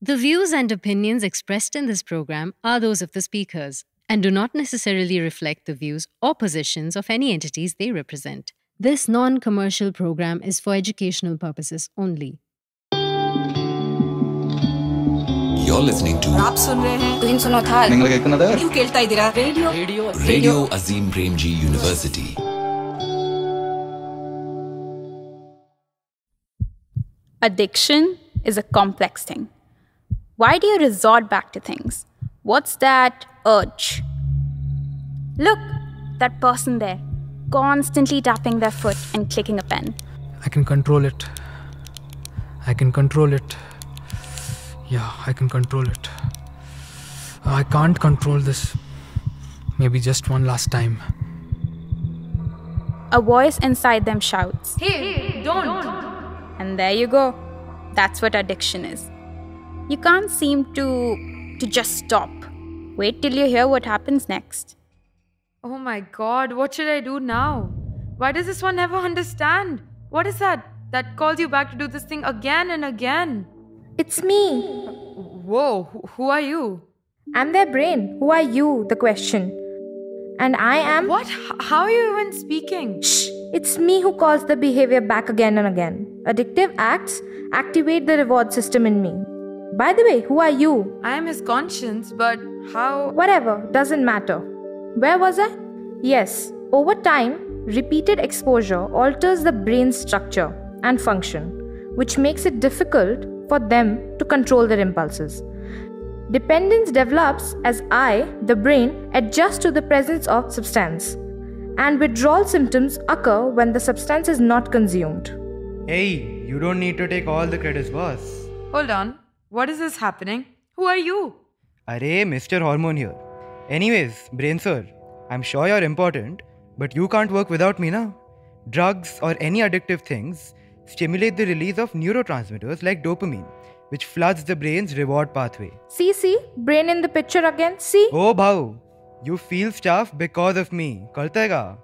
The views and opinions expressed in this program are those of the speakers and do not necessarily reflect the views or positions of any entities they represent. This non-commercial program is for educational purposes only. You're listening to आप सुन रहे हैं तुम सुनो था क्यों केल्ता Indira Radio Azim Premji University. Addiction is a complex thing. Why do you resort back to things? What's that urge? Look, that person there, constantly tapping their foot and clicking a pen. I can control it. I can control it. Yeah, I can control it. I can't control this. Maybe just one last time. A voice inside them shouts, Hey, don't. and there you go. That's what addiction is. You can't seem to just stop. Wait till you hear what happens next. Oh my god, what should I do now? Why does this one never understand? What is that calls you back to do this thing again and again? It's me. Whoa, who are you? I'm their brain. Who are you? The question. And I am. What? How are you even speaking? Shh. It's me who calls the behavior back again and again. Addictive acts activate the reward system in me. By the way, who are you? I am his conscience, but how? Whatever, doesn't matter. Where was I? Yes, over time, repeated exposure alters the brain's structure and function, which makes it difficult for them to control their impulses. Dependence develops as the brain, adjusts to the presence of substance, and withdrawal symptoms occur when the substance is not consumed. Hey, you don't need to take all the credits, boss. Hold on. What is this happening? Who are you? Arey, Mr. Hormone here. Anyways, Brain Sir, I'm sure you're important, but you can't work without me now. Drugs or any addictive things stimulate the release of neurotransmitters like dopamine, which floods the brain's reward pathway. See, brain in the picture again, see? Oh, Bhau, you feel stuff because of me. Kartega.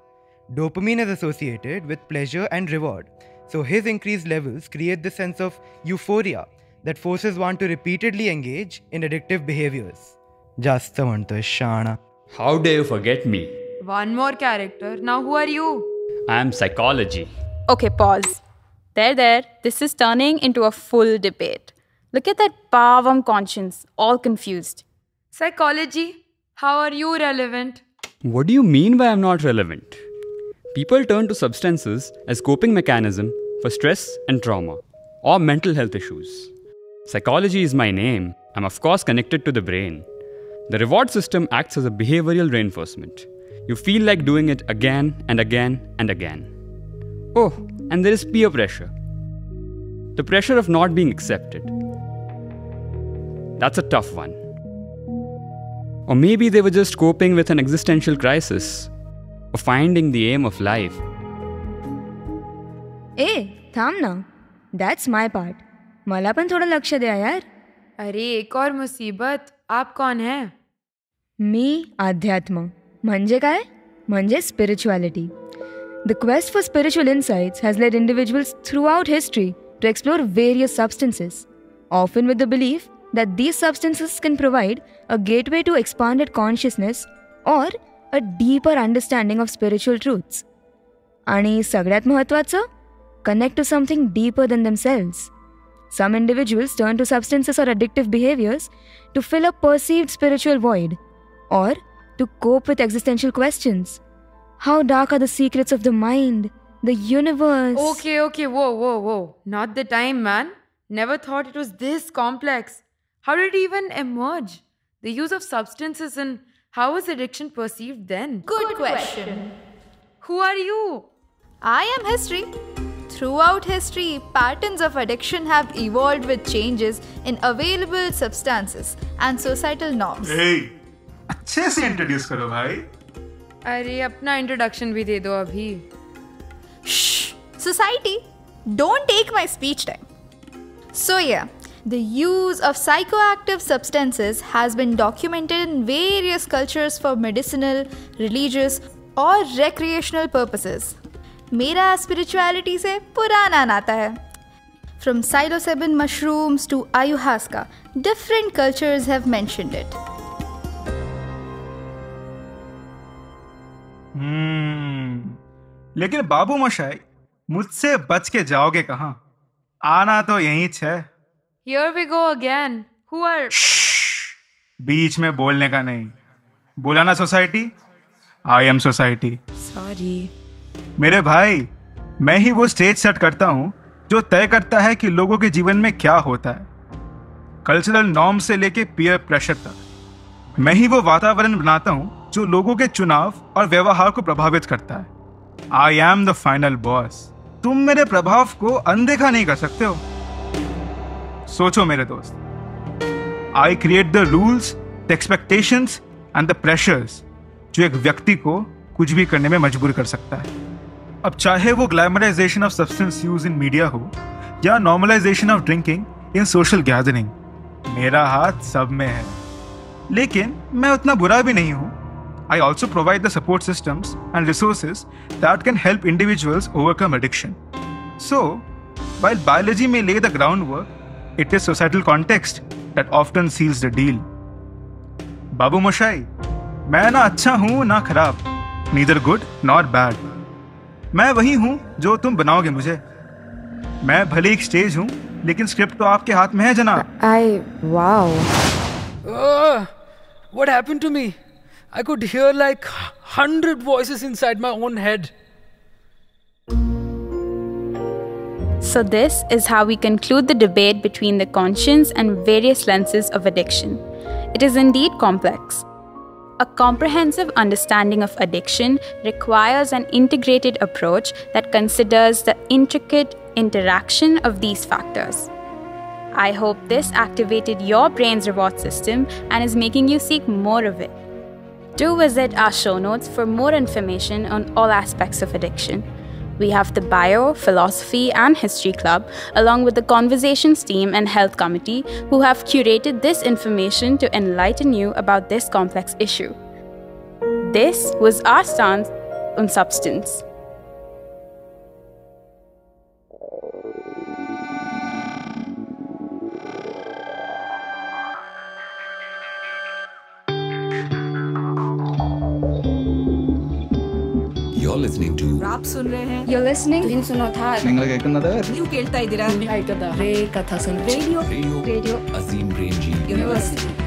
Dopamine is associated with pleasure and reward, so his increased levels create the sense of euphoria that forces one to repeatedly engage in addictive behaviors. Just the shana. How dare you forget me? One more character. Now who are you? I am psychology. Okay, pause. There. This is turning into a full debate. Look at that pavam conscience, all confused. Psychology. How are you relevant? What do you mean by I'm not relevant? People turn to substances as coping mechanism for stress and trauma or mental health issues. Psychology is my name. I'm of course connected to the brain. The reward system acts as a behavioral reinforcement. You feel like doing it again and again and again. Oh, and there is peer pressure. The pressure of not being accepted. That's a tough one. Or maybe they were just coping with an existential crisis or finding the aim of life. ए थांब ना. That's my part. मला पण थोडं लक्ष द्या यार. अरे एक और मुसीबत. आप कौन हैं? मी अध्यात्म. म्हणजे काय? म्हणजे spirituality. The quest for spiritual insights has led individuals throughout history to explore various substances, often with the belief that these substances can provide a gateway to expanded consciousness or a deeper understanding of spiritual truths. आणि सगळ्यात महत्त्वाचं, connect to something deeper than themselves. Some individuals turn to substances or addictive behaviors to fill a perceived spiritual void or to cope with existential questions. How dark are the secrets of the mind, the universe? Okay, whoa. Not the time, man. Never thought it was this complex. How did it even emerge? The use of substances and how was addiction perceived then? Good question. Who are you? I am history. Throughout history, patterns of addiction have evolved with changes in available substances and societal norms. Hey, अच्छे से introduce करो भाई. अरे अपना introduction भी दे दो अभी. Shh! Society, don't take my speech time. So yeah, the use of psychoactive substances has been documented in various cultures for medicinal, religious or recreational purposes. मेरा spirituality से पुराना नाता है. From psilocybin mushrooms to ayahuasca, different cultures have mentioned it. लेकिन बाबू मोशाई, मुझसे बच के जाओगे कहाँ? आना तो यहीं है। Here we go again. Who are... बीच में बोलने का नहीं। बोला ना society? I am society. Sorry. मेरे भाई, मैं ही वो स्टेज सेट करता हूँ जो तय करता है कि लोगों के जीवन में क्या होता है, कल्चरल नॉर्म से लेके पीयर प्रेशर तक। मैं ही वो वातावरण बनाता हूँ जो लोगों के चुनाव और व्यवहार को प्रभावित करता है। I am the final boss. तुम मेरे प्रभाव को अनदेखा नहीं कर सकते हो। सोचो मेरे दोस्त, I create the rules, the expectations and the pressures जो एक व्यक्ति को कुछ भी करने में मजबूर कर सकता है। अब चाहे वो glamorization of substance use in media हो या normalization of drinking in social gathering, मेरा हाथ सब में है। लेकिन मैं उतना बुरा भी नहीं हूँ। I also provide the support systems and resources that can help individuals overcome addiction. So, while biology may lay the groundwork, it is societal context that often seals the deal. बाबू मोशाई, मैं ना अच्छा हूँ ना खराब, neither good nor bad. मैं वही हूँ जो तुम बनाओगे मुझे। मैं भले एक स्टेज हूँ, लेकिन स्क्रिप्ट तो आपके हाथ में है जनाब। Wow. What happened to me? I could hear like 100 voices inside my own head. So this is how we conclude the debate between the conscience and various lenses of addiction. It is indeed complex. A comprehensive understanding of addiction requires an integrated approach that considers the intricate interaction of these factors. I hope this activated your brain's reward system and is making you seek more of it. Do visit our show notes for more information on all aspects of addiction. We have the Bio, Philosophy and History Club, along with the Conversations team and Health Committee, who have curated this information to enlighten you about this complex issue. This was our stance on substance. You're listening to Rap सुन रहे हैं। You're listening? दिन सुनो था। നിങ്ങൾ കേൾക്കുന്നത് New കേൾता इधर। Radio Azim Premji University.